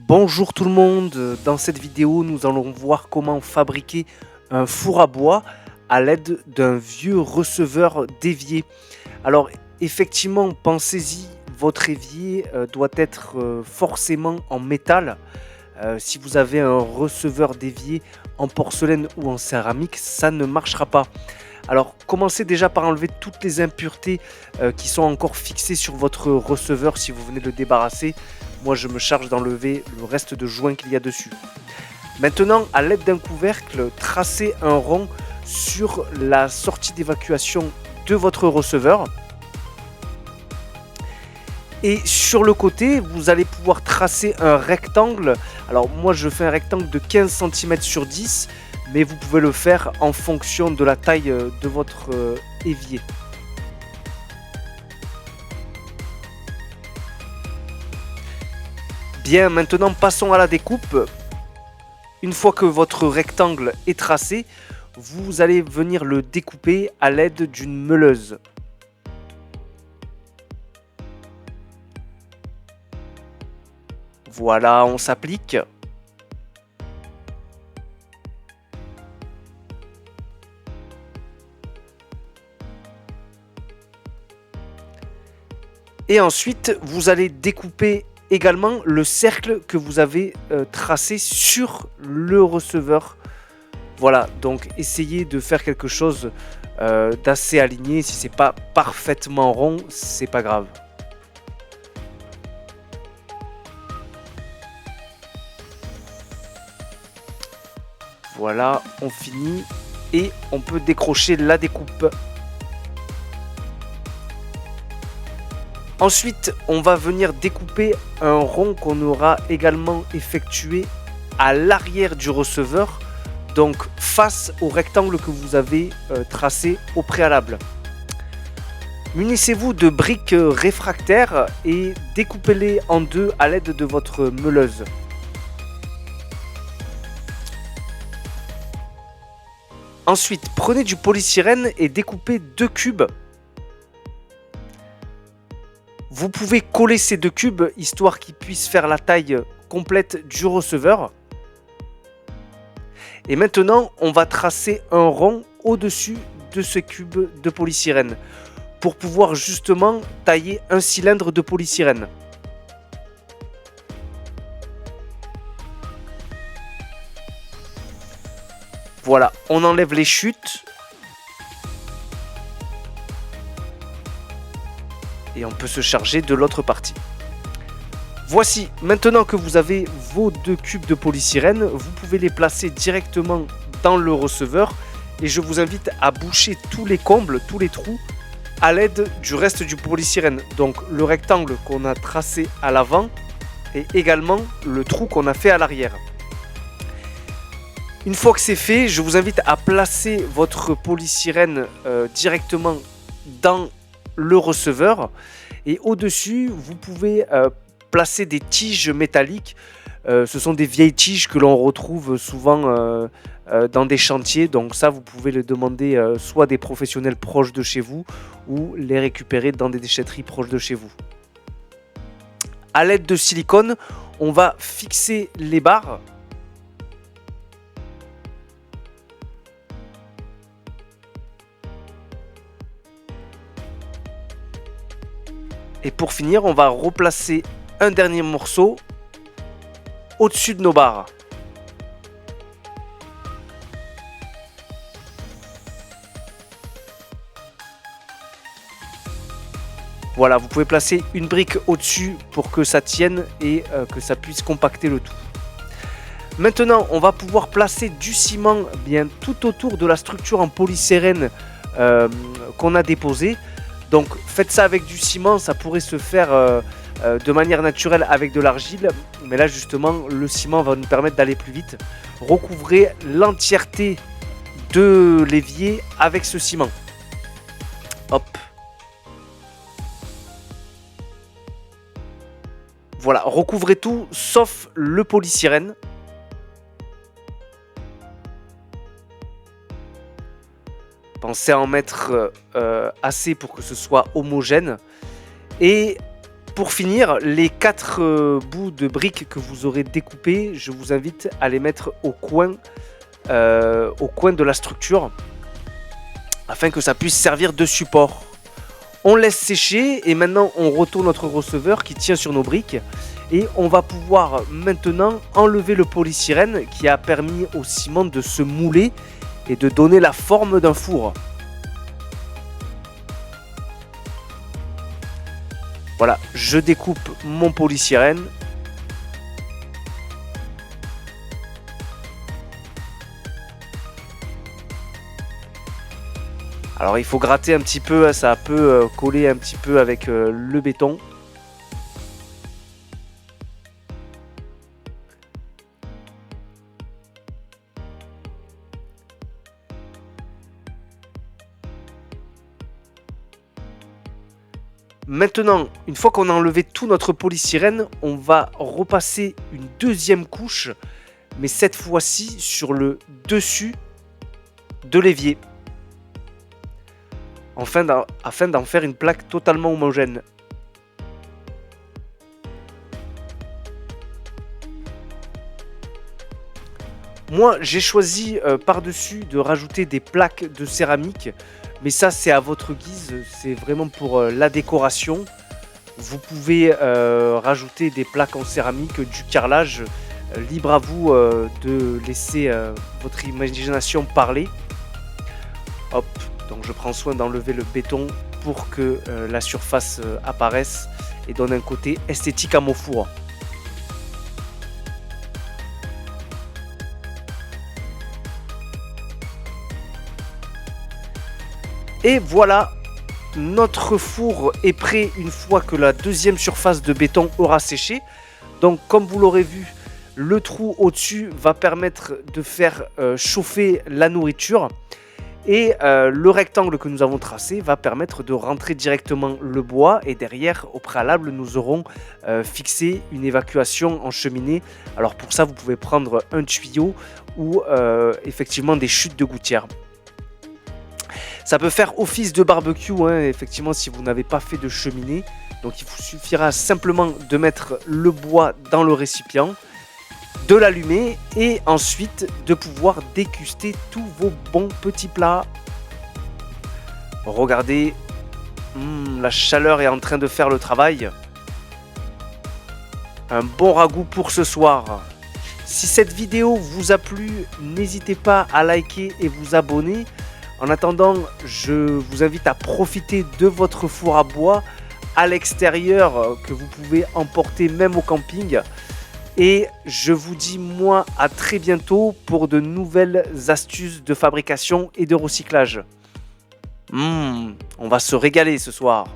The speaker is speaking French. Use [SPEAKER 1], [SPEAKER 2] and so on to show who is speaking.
[SPEAKER 1] Bonjour tout le monde, dans cette vidéo nous allons voir comment fabriquer un four à bois à l'aide d'un vieux receveur d'évier. Alors effectivement, pensez-y, votre évier doit être forcément en métal. Si vous avez un receveur d'évier en porcelaine ou en céramique, ça ne marchera pas. Alors commencez déjà par enlever toutes les impuretés qui sont encore fixées sur votre receveur si vous venez de le débarrasser. Moi je me charge d'enlever le reste de joints qu'il y a dessus. Maintenant, à l'aide d'un couvercle, tracez un rond sur la sortie d'évacuation de votre receveur. Et sur le côté, vous allez pouvoir tracer un rectangle. Alors moi je fais un rectangle de 15 cm sur 10, mais vous pouvez le faire en fonction de la taille de votre évier. Bien, maintenant passons à la découpe. Une fois que votre rectangle est tracé, vous allez venir le découper à l'aide d'une meuleuse. Voilà, on s'applique. Et ensuite, vous allez découper également le cercle que vous avez tracé sur le receveur. Voilà, donc essayez de faire quelque chose d'assez aligné. Si c'est pas parfaitement rond, c'est pas grave. Voilà, on finit et on peut décrocher la découpe. Ensuite, on va venir découper un rond qu'on aura également effectué à l'arrière du receveur, donc face au rectangle que vous avez tracé au préalable. Munissez-vous de briques réfractaires et découpez-les en deux à l'aide de votre meuleuse. Ensuite, prenez du polystyrène et découpez deux cubes. Vous pouvez coller ces deux cubes histoire qu'ils puissent faire la taille complète du receveur. Et maintenant, on va tracer un rond au-dessus de ce cube de polystyrène pour pouvoir justement tailler un cylindre de polystyrène. Voilà, on enlève les chutes. Et on peut se charger de l'autre partie. Voici, maintenant que vous avez vos deux cubes de polystyrène, vous pouvez les placer directement dans le receveur et je vous invite à boucher tous les combles, tous les trous à l'aide du reste du polystyrène. Donc le rectangle qu'on a tracé à l'avant et également le trou qu'on a fait à l'arrière. Une fois que c'est fait, je vous invite à placer votre polystyrène directement dans le receveur et au-dessus vous pouvez placer des tiges métalliques. Ce sont des vieilles tiges que l'on retrouve souvent dans des chantiers, donc ça vous pouvez le demander soit des professionnels proches de chez vous ou les récupérer dans des déchetteries proches de chez vous. À l'aide de silicone, on va fixer les barres. Et pour finir, on va replacer un dernier morceau au-dessus de nos barres. Voilà, vous pouvez placer une brique au-dessus pour que ça tienne et que ça puisse compacter le tout. Maintenant, on va pouvoir placer du ciment bien tout autour de la structure en polystyrène qu'on a déposée. Donc faites ça avec du ciment, ça pourrait se faire de manière naturelle avec de l'argile. Mais là justement, le ciment va nous permettre d'aller plus vite. Recouvrez l'entièreté de l'évier avec ce ciment. Hop. Voilà, recouvrez tout sauf le polystyrène. Pensez à en mettre assez pour que ce soit homogène. Et pour finir, les 4 bouts de briques que vous aurez découpés, je vous invite à les mettre au coin de la structure afin que ça puisse servir de support. On laisse sécher et maintenant on retourne notre receveur qui tient sur nos briques et on va pouvoir maintenant enlever le polystyrène qui a permis au ciment de se mouler et de donner la forme d'un four. Voilà, je découpe mon polystyrène. Alors il faut gratter un petit peu, ça peut coller un petit peu avec le béton. Maintenant, une fois qu'on a enlevé tout notre polystyrène, on va repasser une deuxième couche, mais cette fois-ci sur le dessus de l'évier, afin d'en faire une plaque totalement homogène. Moi, j'ai choisi par-dessus de rajouter des plaques de céramique, mais ça c'est à votre guise, c'est vraiment pour la décoration. Vous pouvez rajouter des plaques en céramique, du carrelage, libre à vous de laisser votre imagination parler. Hop, donc je prends soin d'enlever le béton pour que la surface apparaisse et donne un côté esthétique à mon four. Et voilà, notre four est prêt une fois que la deuxième surface de béton aura séché. Donc comme vous l'aurez vu, le trou au-dessus va permettre de faire chauffer la nourriture. Et le rectangle que nous avons tracé va permettre de rentrer directement le bois. Et derrière, au préalable, nous aurons fixé une évacuation en cheminée. Alors pour ça, vous pouvez prendre un tuyau ou effectivement des chutes de gouttière. Ça peut faire office de barbecue, hein, effectivement, si vous n'avez pas fait de cheminée. Donc il vous suffira simplement de mettre le bois dans le récipient, de l'allumer et ensuite de pouvoir déguster tous vos bons petits plats. Regardez, la chaleur est en train de faire le travail. Un bon ragoût pour ce soir. Si cette vidéo vous a plu, n'hésitez pas à liker et vous abonner. En attendant, je vous invite à profiter de votre four à bois à l'extérieur que vous pouvez emporter même au camping. Et je vous dis moi à très bientôt pour de nouvelles astuces de fabrication et de recyclage. On va se régaler ce soir.